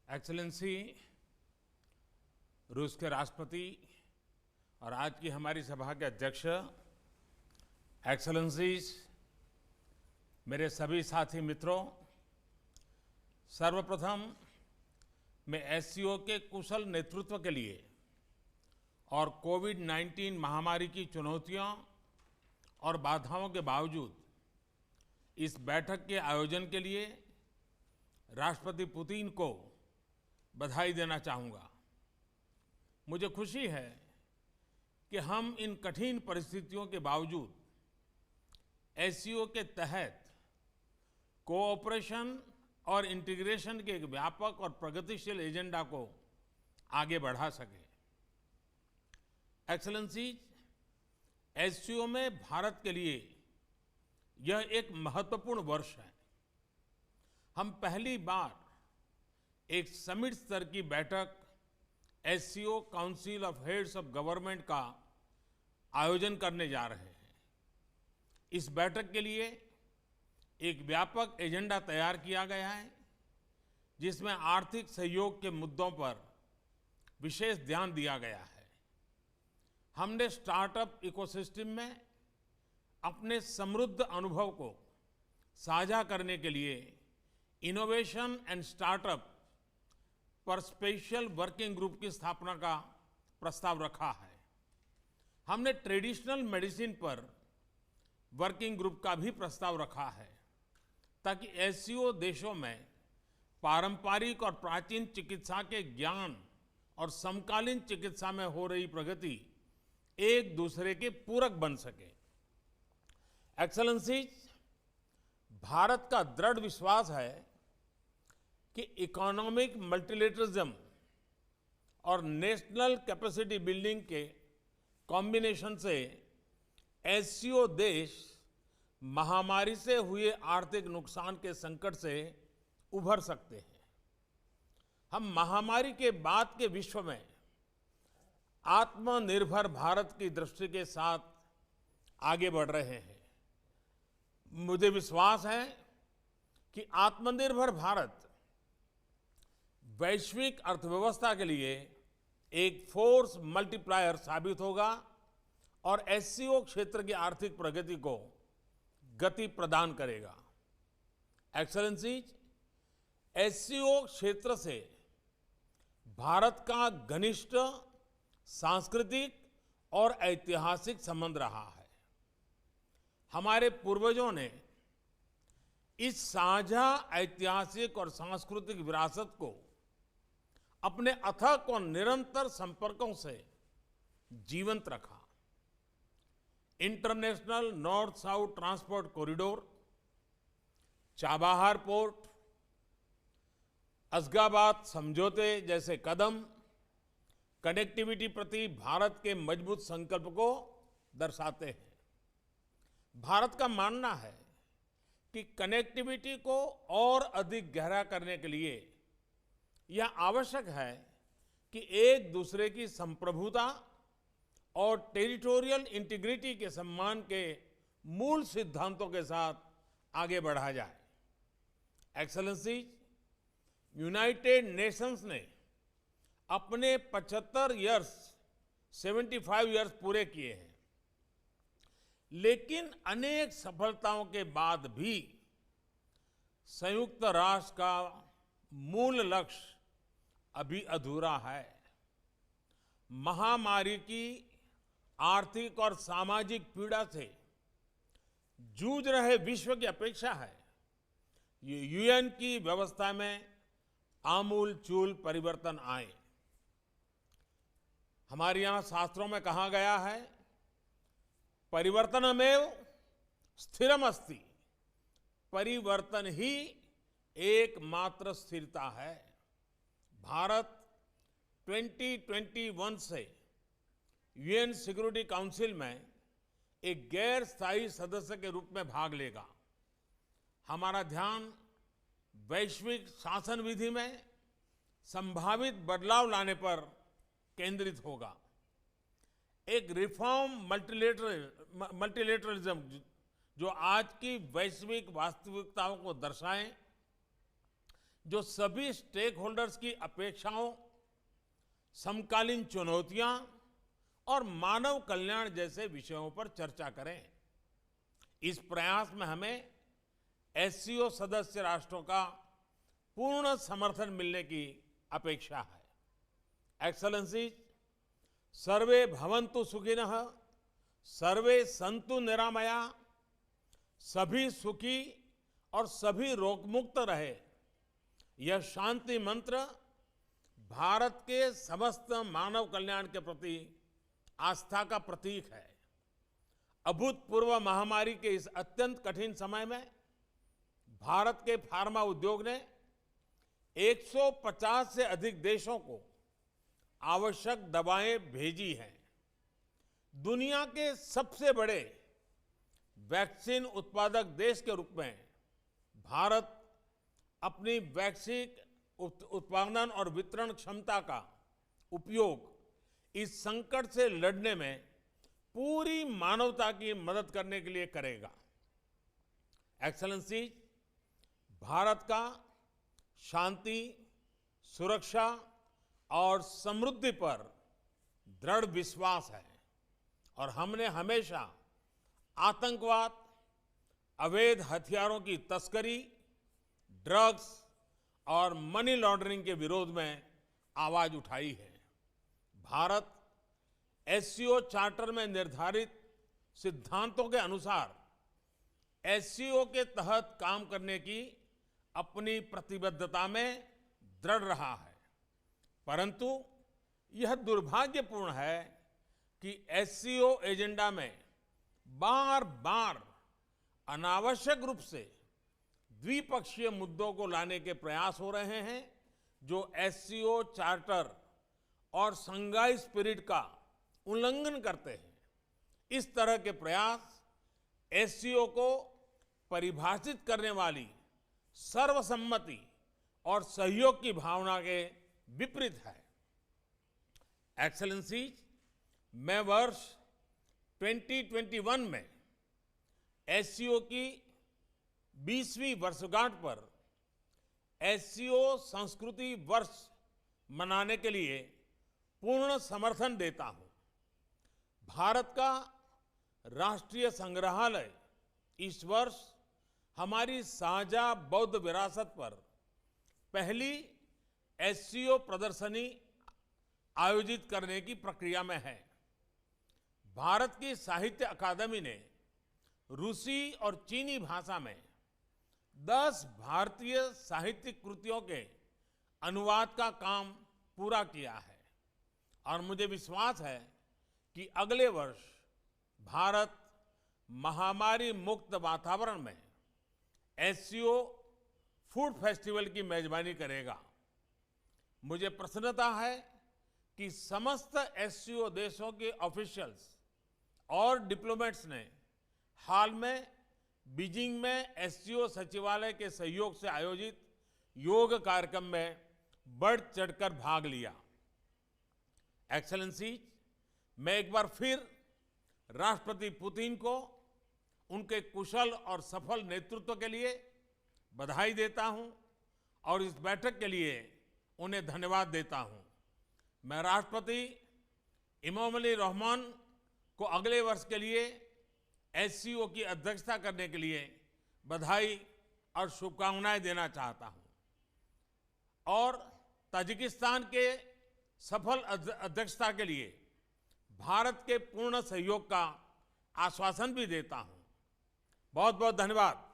Excellency, रूस के राष्ट्रपति और आज की हमारी सभा के अध्यक्ष, एक्सेलेंसीज, मेरे सभी साथी मित्रों, सर्वप्रथम मैं एससीओ के कुशल नेतृत्व के लिए और कोविड-19 महामारी की चुनौतियों और बाधाओं के बावजूद इस बैठक के आयोजन के लिए राष्ट्रपति पुतिन को बधाई देना चाहूँगा। मुझे खुशी है कि हम इन कठिन परिस्थितियों के बावजूद एससीओ के तहत कोऑपरेशन और इंटीग्रेशन के एक व्यापक और प्रगतिशील एजेंडा को आगे बढ़ा सके। एक्सेलेंसीज, एससीओ में भारत के लिए यह एक महत्वपूर्ण वर्ष है। हम पहली बार एक समिट स्तर की बैठक SCO council of heads of government का आयोजन करने जा रहे हैं। इस बैठक के लिए एक व्यापक एजेंडा तैयार किया गया है, जिसमें आर्थिक सहयोग के मुद्दों पर विशेष ध्यान दिया गया है। हमने स्टार्टअप इकोसिस्टम में अपने समृद्ध अनुभव को साझा करने के लिए इनोवेशन एंड स्टार्टअप पर स्पेशल वर्किंग ग्रुप की स्थापना का प्रस्ताव रखा है। हमने ट्रेडिशनल मेडिसिन पर वर्किंग ग्रुप का भी प्रस्ताव रखा है, ताकि एससीओ देशों में पारंपरिक और प्राचीन चिकित्सा के ज्ञान और समकालीन चिकित्सा में हो रही प्रगति एक दूसरे के पूरक बन सके। एक्सेलेंसीज, भारत का दृढ़ विश्वास है कि इकोनॉमिक मल्टीलेटरलिज्म और नेशनल कैपेसिटी बिल्डिंग के कॉम्बिनेशन से एससीओ देश महामारी से हुए आर्थिक नुकसान के संकट से उभर सकते हैं। हम महामारी के बाद के विश्व में आत्मनिर्भर भारत की दृष्टि के साथ आगे बढ़ रहे हैं। मुझे विश्वास है कि आत्मनिर्भर भारत वैश्विक अर्थव्यवस्था के लिए एक फोर्स मल्टीप्लायर साबित होगा और एससीओ क्षेत्र की आर्थिक प्रगति को गति प्रदान करेगा। एक्सेलेंसीज, एससीओ क्षेत्र से भारत का घनिष्ठ सांस्कृतिक और ऐतिहासिक संबंध रहा है। हमारे पूर्वजों ने इस साझा ऐतिहासिक और सांस्कृतिक विरासत को अपने अथक और निरंतर संपर्कों से जीवंत रखा। International north south transport corridor, Chabahar port, Ashgabat समझौते जैसे कदम कनेक्टिविटी प्रति भारत के मजबूत संकल्प को दर्शाते हैं। भारत का मानना है कि कनेक्टिविटी को और अधिक गहरा करने के लिए यह आवश्यक है कि एक दूसरे की संप्रभुता और टेरिटोरियल इंटीग्रिटी के सम्मान के मूल सिद्धांतों के साथ आगे बढ़ा जाए। एक्सेलेंसीज, यूनाइटेड नेशंस ने अपने 75 इयर्स पूरे किए हैं, लेकिन अनेक सफलताओं के बाद भी संयुक्त राष्ट्र का मूल लक्ष्य अभी अधूरा है। महामारी की आर्थिक और सामाजिक पीड़ा से जूझ रहे विश्व की अपेक्षा है ये यूएन की व्यवस्था में आमूलचूल परिवर्तन आए। हमारे यहाँ शास्त्रों में कहा गया है, परिवर्तनमेव स्थिरमस्ति, परिवर्तन ही एकमात्र स्थिरता है। भारत 2021 से यूएन सिक्योरिटी काउंसिल में एक गैर स्थायी सदस्य के रूप में भाग लेगा। हमारा ध्यान वैश्विक शासन विधि में संभावित बदलाव लाने पर केंद्रित होगा। एक रिफॉर्म मल्टीलेटरलिज्म जो आज की वैश्विक वास्तविकताओं को दर्शाएं, जो सभी स्टेक होल्डर्स की अपेक्षाओं, समकालीन चुनौतियां और मानव कल्याण जैसे विषयों पर चर्चा करें। इस प्रयास में हमें एससीओ सदस्य राष्ट्रों का पूर्ण समर्थन मिलने की अपेक्षा है। एक्सेलेंसीज, सर्वे भवन्तु सुखिनः, सर्वे सन्तु निरामया, सभी सुखी और सभी रोगमुक्त रहे, यह शांति मंत्र भारत के समस्त मानव कल्याण के प्रति आस्था का प्रतीक है। अभूतपूर्व महामारी के इस अत्यंत कठिन समय में भारत के फार्मा उद्योग ने 150 से अधिक देशों को आवश्यक दवाएं भेजी हैं। दुनिया के सबसे बड़े वैक्सीन उत्पादक देश के रूप में भारत अपनी वैक्सीन उत्पादन और वितरण क्षमता का उपयोग इस संकट से लड़ने में पूरी मानवता की मदद करने के लिए करेगा। एक्सेलेंसीज, भारत का शांति, सुरक्षा और समृद्धि पर दृढ़ विश्वास है और हमने हमेशा आतंकवाद, अवैध हथियारों की तस्करी, ड्रग्स और मनी लॉन्ड्रिंग के विरोध में आवाज उठाई है। भारत एससीओ चार्टर में निर्धारित सिद्धांतों के अनुसार एससीओ के तहत काम करने की अपनी प्रतिबद्धता में दृढ़ रहा है, परंतु यह दुर्भाग्यपूर्ण है कि एससीओ एजेंडा में बार बार अनावश्यक रूप से द्विपक्षीय मुद्दों को लाने के प्रयास हो रहे हैं, जो एससीओ चार्टर और शंघाई स्पिरिट का उल्लंघन करते हैं। इस तरह के प्रयास एससीओ को परिभाषित करने वाली सर्वसम्मति और सहयोग की भावना के विपरीत है। एक्सेलेंसीज, मैं वर्ष 2021 में एससीओ की 20वीं वर्षगांठ पर एससीओ संस्कृति वर्ष मनाने के लिए पूर्ण समर्थन देता हूं। भारत का राष्ट्रीय संग्रहालय इस वर्ष हमारी साझा बौद्ध विरासत पर पहली एससीओ प्रदर्शनी आयोजित करने की प्रक्रिया में है। भारत की साहित्य अकादमी ने रूसी और चीनी भाषा में 10 भारतीय साहित्यिक कृतियों के अनुवाद का काम पूरा किया है और मुझे विश्वास है कि अगले वर्ष भारत महामारी मुक्त वातावरण में एससीओ फूड फेस्टिवल की मेजबानी करेगा। मुझे प्रसन्नता है कि समस्त एससीओ देशों के ऑफिशियल्स और डिप्लोमेट्स ने हाल में बीजिंग में एससीओ सचिवालय के सहयोग से आयोजित योग कार्यक्रम में बढ़ चढ़कर भाग लिया। एक्सेलेंसीज, मैं एक बार फिर राष्ट्रपति पुतिन को उनके कुशल और सफल नेतृत्व के लिए बधाई देता हूं और इस बैठक के लिए उन्हें धन्यवाद देता हूं। मैं राष्ट्रपति इमामोली रहमान को अगले वर्ष के लिए एससीओ की अध्यक्षता करने के लिए बधाई और शुभकामनाएं देना चाहता हूं और ताजिकिस्तान के सफल अध्यक्षता के लिए भारत के पूर्ण सहयोग का आश्वासन भी देता हूं। बहुत बहुत धन्यवाद।